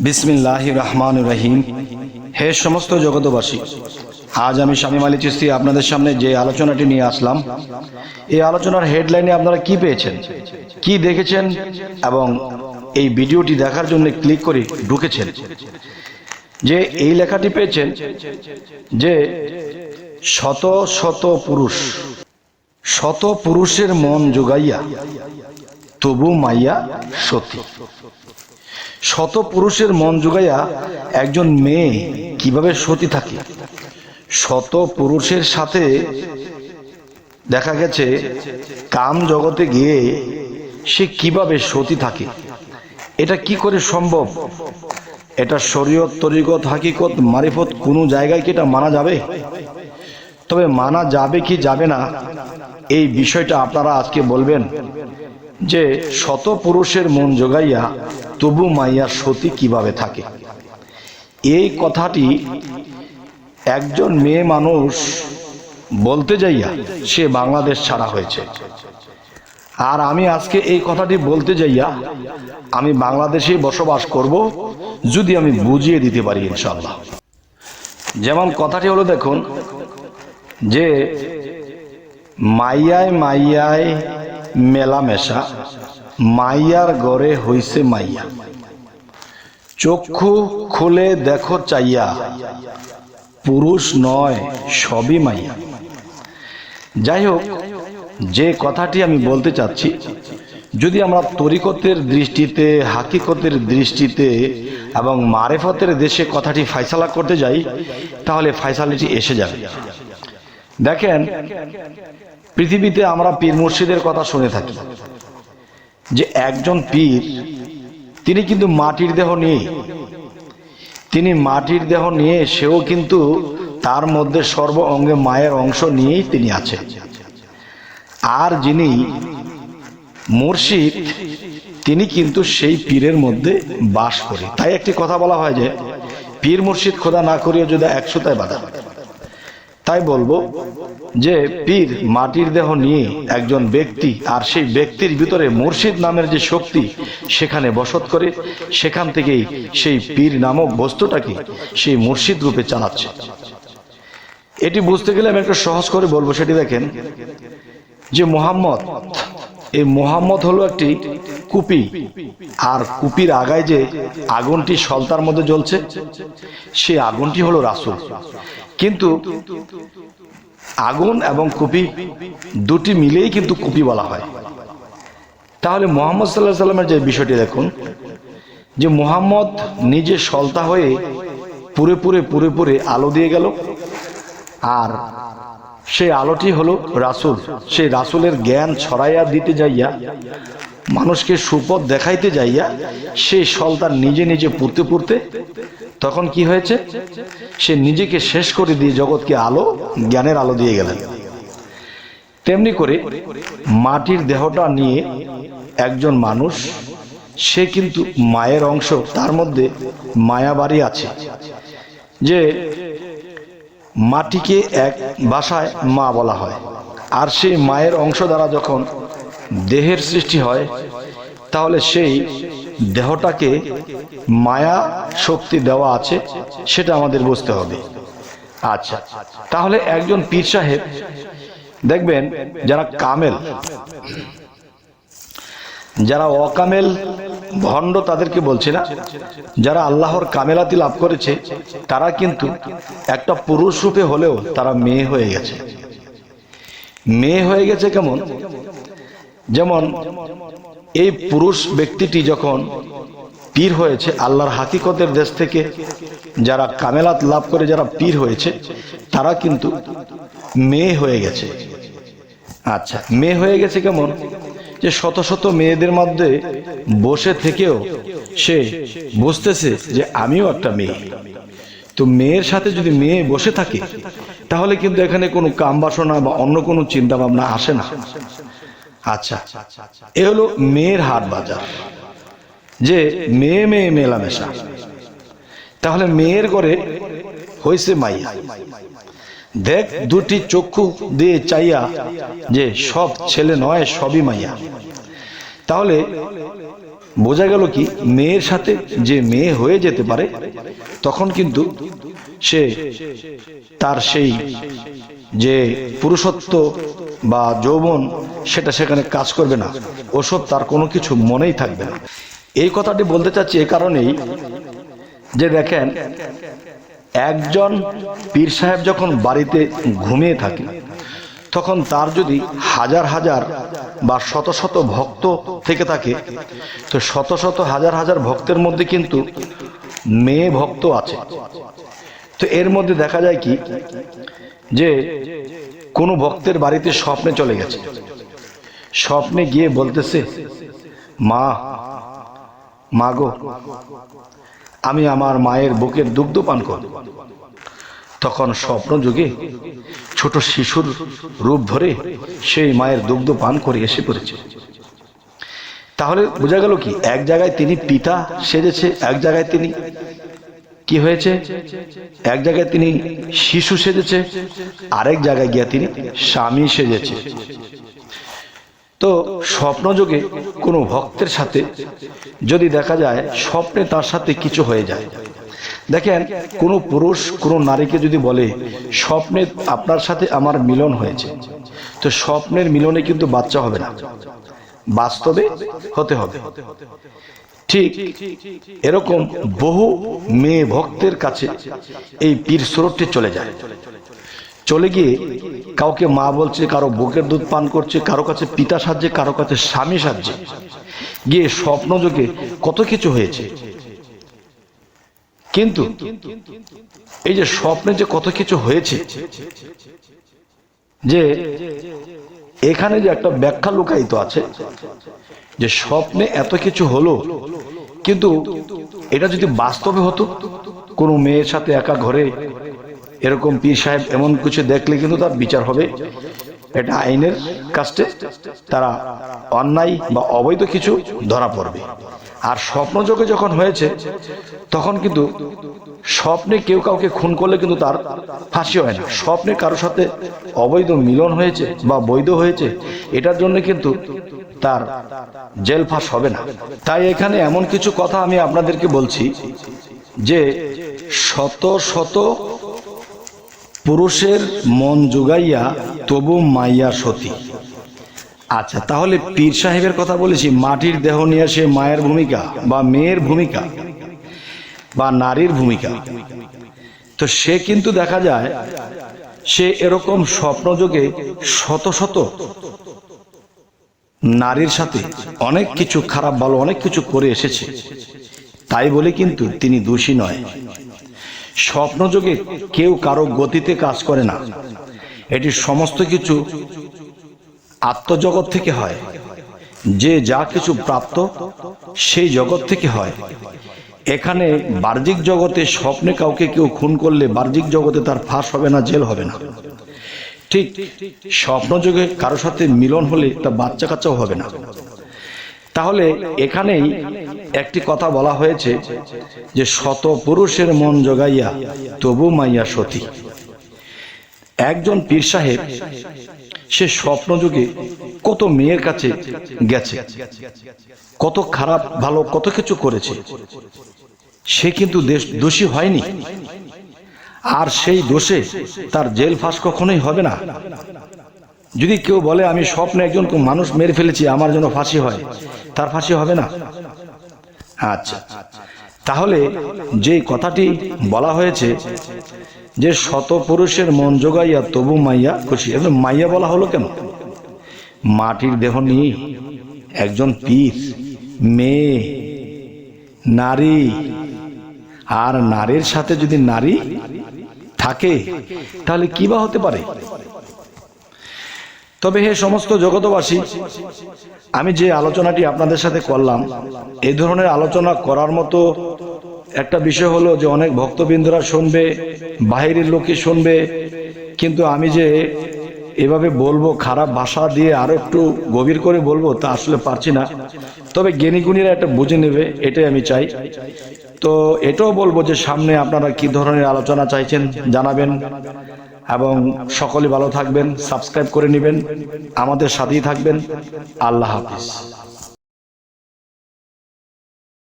বিসমিল্লাহির রহমানির রহিম। হে সমস্ত জগতবাসী, আজ আমি শামীম আলী চিশতি আপনাদের সামনে যে আলোচনাটি নিয়ে আসলাম, এই আলোচনার হেডলাইনে আপনারা কি পেয়েছেন, কি দেখেছেন এবং এই ভিডিওটি দেখার জন্য ক্লিক করে ঢুকেছেন, যে এই লেখাটি পেয়েছেন যে শত শত পুরুষের মন জোগাইয়া তবু মাইয়া সতী। শত পুরুষের মন জোগাইয়া একজন মেয়ে কিভাবে সতী থাকে? শত পুরুষের সাথে দেখা গেছে কাম জগতে গিয়ে সে কিভাবে সতী থাকে, এটা কি করে সম্ভব? এটা শরীয়ত, তরিকত, হাকিকত, মারিফত কোনো জায়গায় কি এটা মানা যাবে? তবে মানা যাবে কি যাবে না, এই বিষয়টা আপনারা আজকে বলবেন যে শত পুরুষের মন জোগাইয়া তবু মাইয়া সতী কিভাবে থাকে। এই কথাটি একজন মেয়ে মানুষ বলতে যাইয়া সে বাংলাদেশ ছাড়া হয়েছে, আর আমি আজকে এই কথাটি বলতে যাইয়া আমি বাংলাদেশে বসবাস করব, যদি আমি বুঝিয়ে দিতে পারি ইনশাআল্লাহ। যেমন কথাটি হলো, দেখুন যে মাইয়ায় মাইয়ায় মেলামেশা, মাইয়ার গড়ে হইছে মাইয়া, চক্ষু খুলে দেখো চাইয়া, পুরুষ নয় সবই মাইয়া। যাই হোক, যে কথাটি আমি বলতে চাচ্ছি, যদি আমরা তরিকতের দৃষ্টিতে, হাকিকতের দৃষ্টিতে এবং মারেফতের দেশে কথাটি ফয়সালা করতে যাই, তাহলে ফয়সালাটি এসে যাবে। দেখেন, পৃথিবীতে আমরা পীর মুর্শিদের কথা শুনে থাকি যে একজন পীর, তিনি কিন্তু মাটির দেহ নিয়ে সেও কিন্তু তার মধ্যে সর্ব অঙ্গে মায়ের অংশ নিয়েই তিনি আছেন। আর যিনি মুর্শিদ, তিনি কিন্তু সেই পীরের মধ্যে বাস করে। তাই একটি কথা বলা হয় যে পীর মুর্শিদ খোদা না করিও যদি 100টায় বাধা। তাই বলবো যে পীর মাটির দেহ নিয়ে একজন ব্যক্তি, আর সেই ব্যক্তির ভিতরে মুর্শিদ নামের যে শক্তি সেখানে বসত করে, সেখান থেকেই সেই পীর নামক বস্তুটাকে সেই মুর্শিদ রূপে চালাচ্ছে। এটি বুঝতে গেলে আমি একটু সহজ করে বলবো। সেটি দেখেন যে মুহাম্মদ, এই মুহাম্মদ হলো একটি কুপি, আর কুপির আগায় যে আগুনটি সলতার মধ্যে জ্বলছে, সেই আগুনটি হলো রাসূল। কিন্তু আগুন এবং কুপি দুটি মিলেই কিন্তু কুপি বলা হয়। তাহলে মুহাম্মদ সাল্লাল্লাহু আলাইহি সাল্লামের যে বিষয়টি দেখুন, যে মুহাম্মদ নিজে সলতা হয়ে পুরে আলো দিয়ে গেল, আর সেই আলোটি হলো রাসূল। সেই রাসূলের জ্ঞান ছড়াইয়া দিতে যাইয়া, মানুষকে সুপথ দেখাইতে যাইয়া, সেই সলতান নিজে পুড়তে তখন কি হয়েছে, সে নিজেকে শেষ করে দিয়ে জগৎকে আলো, জ্ঞানের আলো দিয়ে গেলেন। তেমনি করে মাটির দেহটা নিয়ে একজন মানুষ, সে কিন্তু মায়ের অংশ, তার মধ্যে মায়াবাড়ি আছে। যে মাটিকে এক ভাষায় মা বলা হয়, আর সেই মায়ের অংশ দ্বারা যখন দেহের সৃষ্টি হয়, তাহলে সেই দেহটাকে মায়া শক্তি দেওয়া আছে, সেটা আমাদের বুঝতে হবে। আচ্ছা, তাহলে একজন পীর সাহেব দেখবেন, যারা কামেল, যারা অকামেল ভণ্ড তাদেরকে বলছে না, যারা আল্লাহর কামেলাতি লাভ করেছে, তারা কিন্তু একটা পুরুষ রূপে হলেও তারা মেয়ে হয়ে গেছে। কেমন? যেমন এই পুরুষ ব্যক্তিটি যখন পীর হয়েছে, আল্লাহর হাকিকতের দেশ থেকে যারা কামেলাত লাভ করে যারা পীর হয়েছে, তারা কিন্তু মেয়ে হয়ে গেছে। আচ্ছা, মেয়ে হয়ে গেছে কেমন? যে শত শত মেয়েদের মধ্যে বসে থেকেও সে বুঝতেছে যে আমিও একটা মেয়ে। তো মেয়ের সাথে যদি মেয়ে বসে থাকে, তাহলে কিন্তু এখানে কোনো কাম বাসনা বা অন্য কোনো চিন্তা ভাবনা আসে না। আচ্ছা, এ হলো মেয়ের হাট বাজার, যে মেয়ে মেলামেশা। তাহলে মেয়ের ঘরে হইছে মাইয়া। দেখ দুটি চক্ষু দিয়ে চাইয়া যে সব ছেলে নয়, সবই মাইয়া। তাহলে বোঝা গেল কি, মেয়ের সাথে যে মেয়ে হয়ে যেতে পারে তখন কিন্তু সে তার সেই যে পুরুষত্ব বা যৌবন সেটা সেখানে কাজ করবে না, ওসব তার কোনো কিছু মনেই থাকবে না। এই কথাটি বলতে চাচ্ছি এ কারণেই যে দেখেন, একজন পীর সাহেব যখন বাড়িতে ঘুমিয়ে থাকে তখন তার যদি হাজার হাজার বা শত শত ভক্ত থেকে থাকে, তো শত শত হাজার হাজার ভক্তের মধ্যে কিন্তু মেয়ে ভক্ত আছে। তো এর মধ্যে দেখা যায় কি, যে কোনো ভক্তের বাড়িতে স্বপ্নে চলে গেছে, স্বপ্নে গিয়ে বলতেছে, মা মা গো, আমি আমার মায়ের বুকের দুগ্ধ পান করব। তখন স্বপ্ন যুগে ছোট শিশুর রূপ ধরে সেই মায়ের দুগ্ধ পান করে এসে পড়েছে। তাহলে বোঝা গেল কি, এক জায়গায় তিনি পিতা সেজেছে, এক জায়গায় তিনি কি হয়েছে, এক জায়গায় তিনি শিশু সেজেছে, আরেক জায়গায় গিয়ে তিনি স্বামী সেজেছে। তো স্বপ্নযোগে কোনো ভক্তের সাথে যদি দেখা যায় স্বপ্নে তার সাথে কিছু হয়ে যায়, দেখেন কোনো পুরুষ কোনো নারীকে যদি বলে স্বপ্নে আপনার সাথে আমার মিলন হয়েছে, তো স্বপ্নের মিলনে কিন্তু বাচ্চা হবে না, বাস্তবে হতে হবে। ঠিক এরকম বহু মেয়ে ভক্তের কাছে এই পীর স্রোতটি চলে যায়, চলে গিয়ে কাউকে মা বলছে, কারো বুকের দুধ পান করছে, কারো কাছে পিতা সাজছে, কারো কাছে স্বামী সাজছে, গিয়ে স্বপ্নযোগে কত কিছু হয়েছে। কিন্তু এই যে স্বপ্নে যে কত কিছু হয়েছে, যে এখানে যে একটা ব্যাখ্যা লুকায়িত আছে, যে স্বপ্নে এত কিছু হলো, কিন্তু এটা যদি বাস্তবে হতো, কোনো মেয়ের সাথে একা ঘরে এরকম পীর সাহেব এমন কিছু দেখলে কিন্তু তার বিচার হবে, এটা আইনের কাছে তারা অন্যায় বা অবৈধ কিছু ধরা পড়বে। আর স্বপ্নযোগে যখন হয়েছে তখন কিন্তু স্বপ্নে কেউ কাউকে খুন করলে কিন্তু তার ফাঁসি হয় না, স্বপ্নে কারোর সাথে অবৈধ মিলন হয়েছে বা বৈধ হয়েছে, এটার জন্য কিন্তু তার জেল ফাঁস হবে না। তাই এখানে এমন কিছু কথা আমি আপনাদেরকে বলছি, যে শত শত পুরুষের মন জুগাইয়া তবু মাইয়া সতী। আচ্ছা, তাহলে পীর সাহেবের কথা বলেছি, মাটির দেহ নিয়ে সে মায়ের ভূমিকা বা মেয়ের ভূমিকা বা নারীর ভূমিকা, তো সে কিন্তু দেখা যায় সে এরকম স্বপ্নযোগে শত শত নারীর সাথে অনেক কিছু খারাপ ভালো অনেক কিছু করে এসেছে, তাই বলে কিন্তু তিনি দোষী নয়। স্বপ্নযোগে কেউ কারো গতিতে কাজ করে না, এটি সমস্ত কিছু আত্মজগৎ থেকে হয়, যে যা কিছু প্রাপ্ত সেই জগৎ থেকে হয়। এখানে বাহ্যিক জগতে স্বপ্নে কাউকে কেউ খুন করলে বাহ্যিক জগতে তার ফাঁস হবে না, জেল হবে না। ঠিক স্বপ্নযোগে কারো সাথে মিলন হলে তা বাচ্চা কাচ্চাও হবে না। তাহলে এখানেই একটি কথা বলা হয়েছে, যে শত পুরুষের মন জগাইয়া তবু মাইয়া সতী। একজন পীর সাহেব সে স্বপ্নযোগে কত মেয়ের কাছে গেছে, কত খারাপ ভালো কত কিছু করেছে, সে কিন্তু দোষী হয়নি, আর সেই দোষে তার জেল ফাঁস কখনোই হবে না। যদি কেউ বলে আমি স্বপ্নে একজন মানুষ মেরে ফেলেছি, আমার জন্য ফাঁসি হয়, তার ফাঁসি হবে না। আচ্ছা, তাহলে যে কথাটি বলা হয়েছে যে শত পুরুষের মন জোগাইয়া তবু মাইয়া খুশি, মাইয়া বলা হলো কেন? মাটির দেহ নিয়ে একজন পীর, মেয়ে, নারী, আর নারীর সাথে যদি নারী থাকে তাহলে কি বা হতে পারে? তবে হে সমস্ত জগতবাসী, আমি যে আলোচনাটি আপনাদের সাথে করলাম, এই ধরনের আলোচনা করার মতো একটা বিষয় হলো যে অনেক ভক্তবৃন্দরা শুনবে, বাহিরের লোকে শুনবে, কিন্তু আমি যে এভাবে বলবো খারাপ ভাষা দিয়ে আরো একটু গভীর করে বলবো তা আসলে পারছি না। তবে জ্ঞানীগুণীরা এটা বুঝে নেবে, এটাই আমি চাই। তো এটাও বলবো যে সামনে আপনারা কি ধরনের আলোচনা চাইছেন জানাবেন, এবং সকলে ভালো থাকবেন, সাবস্ক্রাইব করে নেবেন, আমাদের সাথেই থাকবেন। আল্লাহ হাফিজ।